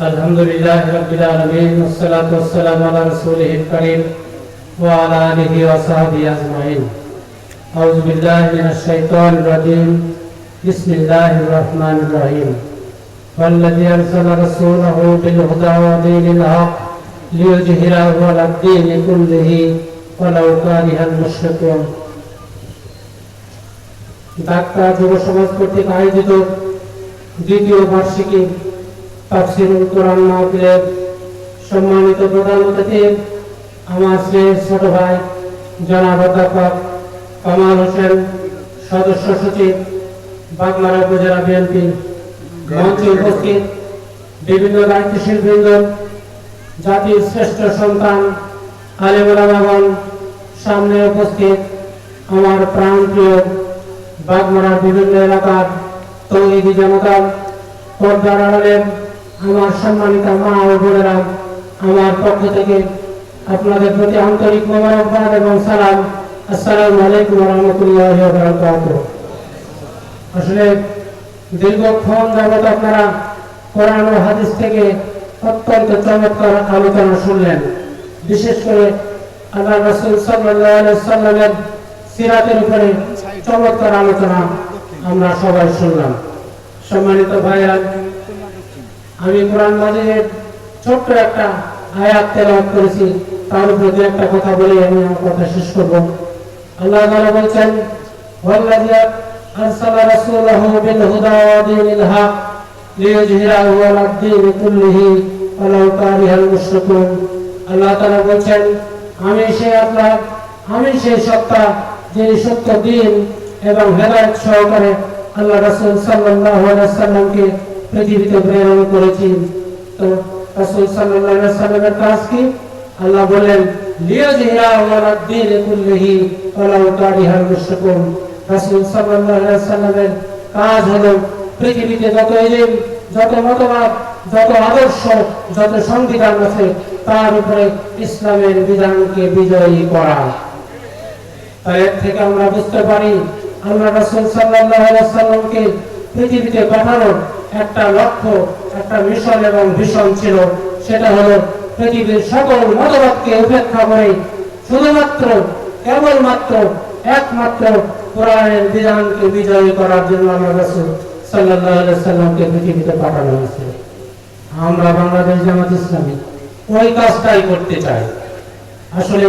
আলহামদুলিল্লাহি রাব্বিল আলামিন ওয়াসসালাতু ওয়াসসালামু আলা রাসূলিহিল কারীম ওয়া আলা আলিহি ওয়া সাহবিহি আজমাইন। আউযু বিল্লাহি মিনাশ শাইতানির রাজীম। বিসমিল্লাহির রহমানির রহিম। ওয়াল্লাযী আরসালা রাসূলাহু বিল হুদা ওয়া দীনিল হক লিইয়ুযহিরাহু আলা দ্দীনি কুল্লিহি ওয়ালাউ কারিহাল মুশরিকুন। ঢাকা যুব সমাজ কর্তৃক আয়োজিত দ্বিতীয় বার্ষিকী তাফসীরুল কোরআন মাহফিলের সম্মানিত প্রধান অতিথি আমার ছোট ভাই জনাব অধ্যাপক কামাল হোসেন, সদস্য সচিব বাগমারা উপজেলা বিএনপি, মঞ্চে উপস্থিত বিভিন্ন দায়িত্বশীল বৃন্দ, জাতির শ্রেষ্ঠ সন্তান আলেম ওলামাগণ, সামনে উপস্থিত আমার প্রাণপ্রিয় বাগমারার বিভিন্ন এলাকার তৌহিদি জনতা, পর্দার আড়ালের আমার সম্মানিত মা ও বোনেরা, আমার পক্ষ থেকে আপনাদের প্রতি আন্তরিক মোবারকবাদ এবং সালাম। আসসালামু আলাইকুম ওয়া রাহমাতুল্লাহি ওয়া বারাকাতুহু। আসলে দীর্ঘক্ষণ যাবত আপনারা কোরআন ও হাদিস থেকে অত্যন্ত চমৎকার আলোচনা শুনলেন। বিশেষ করে আল্লাহ রাসূল সাল্লাল্লাহু আলাইহি ওয়াসাল্লামের সিরাতের উপরে চমৎকার আলোচনা আমরা সবাই শুনলাম। সম্মানিত ভাইরা, আমি কোরআন মাজিদের ছোট্ট একটা আয়াত তেলাওয়াত করেছি, তার উপরে দু একটা কথা বলে আমি আমার কথা শেষ করব। আল্লাহ তাআলা বলছেন, ওয়াল্লাযী আরসালা রাসূলাহু বিল হুদা ওয়া দীনিল হক লিইয়ুযহিরাহু আলা দ্দীনি কুল্লিহি ওয়ালাউ কারিহাল মুশরিকুন। আল্লাহ তাআলা বলছেন, আমি সেই সত্তা যিনি সত্য দ্বীন এবং হেদায়েত সহকারে আল্লাহ রাসূল সাল্লাল্লাহু আলাইহি ওয়াসাল্লামকে পৃথিবীতে প্রেরণ করেছি। তো রাসূল সাল্লাল্লাহু আলাইহি ওয়াসাল্লামের কাজ কি? আল্লাহ বলেন, লিইয়ুযহিরাহু আলা দ্দীনি কুল্লিহি ওয়ালাউ কারিহাল মুশরিকুন। রাসূল সাল্লাল্লাহু আলাইহি ওয়াসাল্লামের কাজ হলো পৃথিবীতে যত ইলম, যত মতবাদ, যত আদর্শ, যত সংবিধান আছে তার উপরে ইসলামের বিধানকে বিজয়ী করা। তাই এর থেকে আমরা বুঝতে পারি আল্লাহ রাসূল সাল্লাল্লাহু আলাইহি ওয়াসাল্লামকে পৃথিবীতে পাঠানোর একটা লক্ষ্য, একটা মিশন এবং ভিশন ছিল। সেটা হলো পৃথিবীর সকল মতবাদকে উপেক্ষা করে শুধুমাত্র কেবলমাত্র একমাত্র কোরআনের বিধানকে বিজয়ী করার জন্য আল্লাহ রাসূল সাল্লাল্লাহু আলাইহি ওয়াসাল্লামকে পৃথিবীতে পাঠানো হয়েছে। আমরা বাংলাদেশ জামাত ইসলামী ওই কাজটাই করতে চাই। আসলে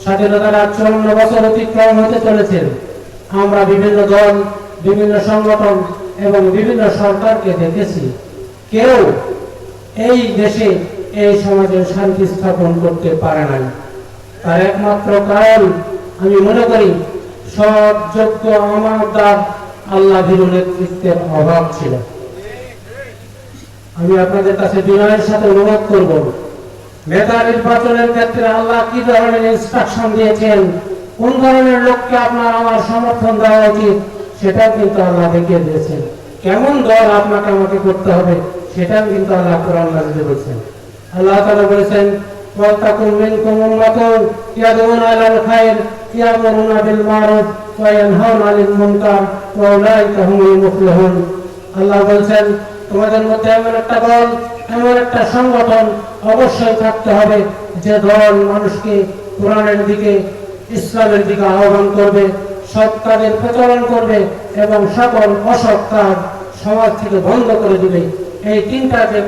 স্বাধীনতার 54 বছর অতিক্রম হতে চলেছে। আমরা বিভিন্ন দল, বিভিন্ন সংগঠন এবং বিভিন্ন সরকারকে দেখেছি, কেউ এই দেশে এই সমাজের শান্তি স্থাপন করতে পারে নাই। তার একমাত্র কারণ আমি মনে করি সৎ, যোগ্য, আমানতদার, আল্লাহ ভীরু নেতৃত্বের অভাব ছিল। আমি আপনাদের কাছে বিনয়ের সাথে অনুরোধ করব, নেতা নির্বাচনের ক্ষেত্রে আল্লাহ কি ধরনের ইনস্ট্রাকশন দিয়েছেন, কোন ধরনের লোককে আপনার আমার সমর্থন দেওয়া উচিত, সেটা কিন্তু আল্লাহ দেখিয়ে দিয়েছেন। কেমন দল আপনাকে আমাকে করতে হবে সেটাও কিন্তু আল্লাহ কোরআন মাজিদে বলেছেন। আল্লাহ তাআলা বলেছেন, ওয়াতাকুম মিনকুম উম্মাতুন ইয়াদউনা ইলাল খায়র ইয়ামুরুনা বিল মারুফ ওয়া ইয়ানহাউনা আনিল মুনকার ওয়া উলাইকা হুমুল মুফলিহুন। আল্লাহ বলেছেন, তোমাদের মধ্যে এমন একটা দল, এমন একটা সংগঠন অবশ্যই থাকতে হবে যে দল মানুষকে কোরআনের দিকে, ইসলামের দিকে আহ্বান করবে, সৎ কাজের প্রচলন করবে এবং সকল অসৎ কাজ সমাজ থেকে বন্ধ করে দিবে। এই তিনটা যে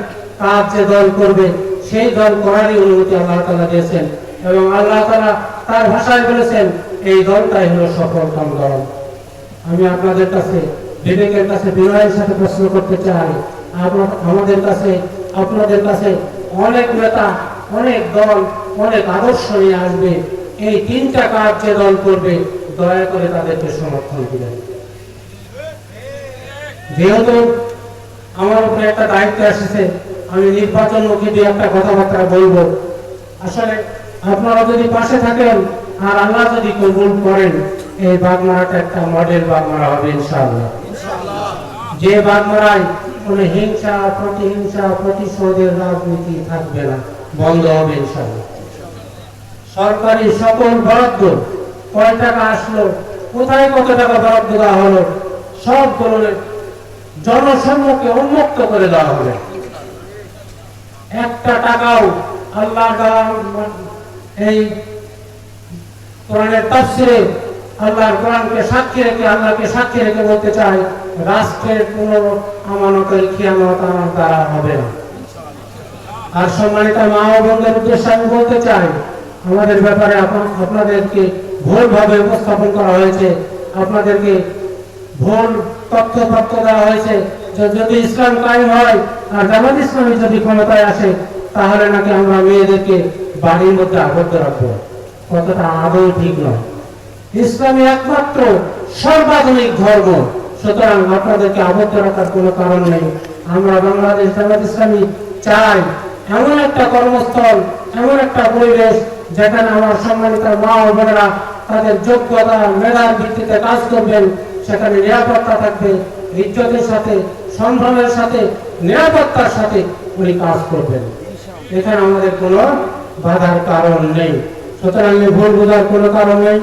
কাজ যে দল করবে সেই দল করারই অনুমতি আল্লাহ তাআলা দিয়েছেন এবং আল্লাহ তাআলা তার ভাষায় বলেছেন এই দলটাই হলো সফলতম দল। আমি আপনাদের কাছে বিবেকের কাছে বিনয়ের সাথে প্রশ্ন করতে চাই, আপনাদের কাছে অনেক নেতা, অনেক দল, অনেক আদর্শ নিয়ে আসবে, এই তিনটা কাজ যে দল করবে দয়া করে তাদেরকে সমর্থন দিবেন। যেহেতু আমার উপরে একটা দায়িত্ব এসেছে, আমি নির্বাচনমুখী দিয়ে একটা কথাবার্তা বলবো। আসলে আপনারা যদি পাশে থাকেন আর আল্লাহ যদি কবুল করেন, এই বাগমারাটা একটা মডেল বাগমারা হবে ইনশাআল্লাহ। যে বাগমারায় কোনো হিংসা, প্রতিহিংসা, প্রতিশোধের রাজনীতি থাকবে না, বন্ধ হবে ইনশাআল্লাহ। সরকারি সকল বরাদ্দ কয় টাকা আসলো, কোথায় কত টাকা বরাদ্দ দেওয়া হলো, সবগুলো জনসম্মুখে উন্মুক্ত করে দেওয়া হবে। একটা টাকাও আল্লাহর এই কোরআনের তাফসিরে আল্লাহর কোরআনকে সাক্ষী রেখে আল্লাহকে সাক্ষী রেখে বলতে চাই, রাষ্ট্রের কোনো আমানতের খিয়ানত আমার দ্বারা হবে না। আর সম্মানিত মা ও বোনদের উদ্দেশ্যে আমি বলতে চাই, আমাদের ব্যাপারে আপনাদেরকে ভুলভাবে উপস্থাপন করা হয়েছে, আপনাদেরকে ভুল তথ্য দেওয়া হয়েছে যে যদি ইসলাম কায়েম হয় আর জামাত ইসলামী যদি ক্ষমতায় আসে তাহলে নাকি আমরা মেয়েদেরকে বাড়ির মধ্যে আবদ্ধ রাখবো। কথাটা আদৌ ঠিক নয়। ইসলামী একমাত্র সর্বাধুনিক ধর্ম, সুতরাং আপনাদেরকে আবদ্ধ রাখার কোনো কারণ নেই। আমরা বাংলাদেশ জামাত ইসলামী চাই এমন একটা কর্মস্থল, এমন একটা পরিবেশ যেখানে আমার সম্মানিত মা ও বোনেরা তাদের যোগ্যতা মেধার ভিত্তিতে কাজ করবেন, সেখানে নিরাপত্তা থাকবে, ইজ্জতের সাথে সম্ভ্রমের সাথে নিরাপত্তার সাথে উনি কাজ করবেন। এখানে আমাদের কোনো বাধার কারণ নেই, সুতরাং ভুল বোঝার কোনো কারণ নেই।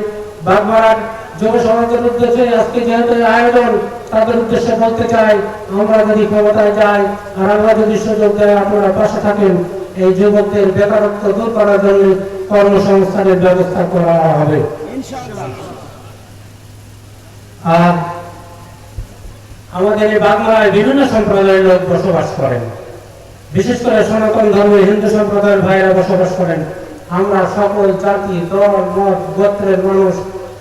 বাগমারার যুব সমাজের উদ্দেশ্যে আজকে যেহেতু আয়োজন, তাদের উদ্দেশ্যে বলতে চাই, আমরা যদি ক্ষমতায় যাই আর আমরা যদি সুযোগ দেয় আপনারা পাশে থাকেন, এই যুবকদের বেকারত্ব দূর করার জন্য কর্মসংস্থানের ব্যবস্থা করা হবে। আর আমাদের এই বাগমারায় বিভিন্ন সম্প্রদায়ের লোক বসবাস করেন, বিশেষ করে সনাতন ধর্মের হিন্দু সম্প্রদায়ের ভাইয়েরা বসবাস করেন। আমরা সকল জাতি দল মত গোত্রের মানুষ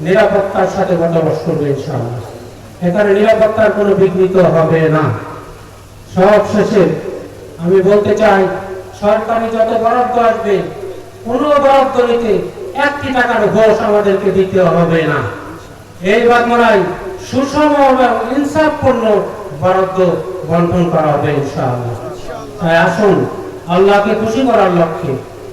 নিরাপত্তার সাথে বসবাস করবে ইনশাআল্লাহ। এখানে নিরাপত্তার কোনো বিঘ্নিত হবে না। সব শেষে আমি বলতে চাই, সরকারি যত বরাদ্দ আসবে কোনো বরাদ্দ নিতে একটি টাকার ঘোষ আমাদেরকে দিতে হবে না। এই বাগমারায় সুষম এবং ইনসাফপূর্ণ বরাদ্দ বন্টন করা হবে ইনশাআল্লাহ। তাই আসুন, আল্লাহকে খুশি করার লক্ষ্যে,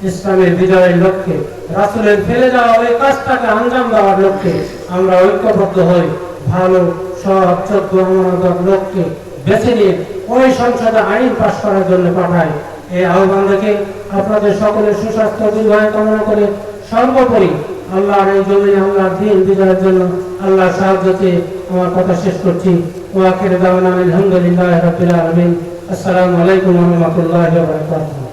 ইসলামের বিজয়ের লক্ষ্যে, রাসূলের ফেলে যাওয়া ওই কাজটাকে আঞ্জাম দেওয়ার লক্ষ্যে আমরা ঐক্যবদ্ধ হই। ভালো সৎ যোগ্য আমানত লোককে বেছে নিয়ে ওই সংসদে আইন পাশ করার জন্য পাঠাই। এই আহ্বান রেখে আপনাদের সকলের সুস্বাস্থ্য দীর্ঘায়ু কামনা করে সর্বোপরি আল্লাহর এই জমিনে আল্লাহর দ্বীন বিজয়ের জন্য আল্লাহর সাহায্য চেয়ে আমার কথা শেষ করছি। ওয়া আখিরু দাওয়ানা আলহামদুলিল্লাহি রাব্বিল আলামিন। আসসালামু আলাইকুম ওয়া রাহমাতুল্লাহি ওয়া বারাকাতুহু।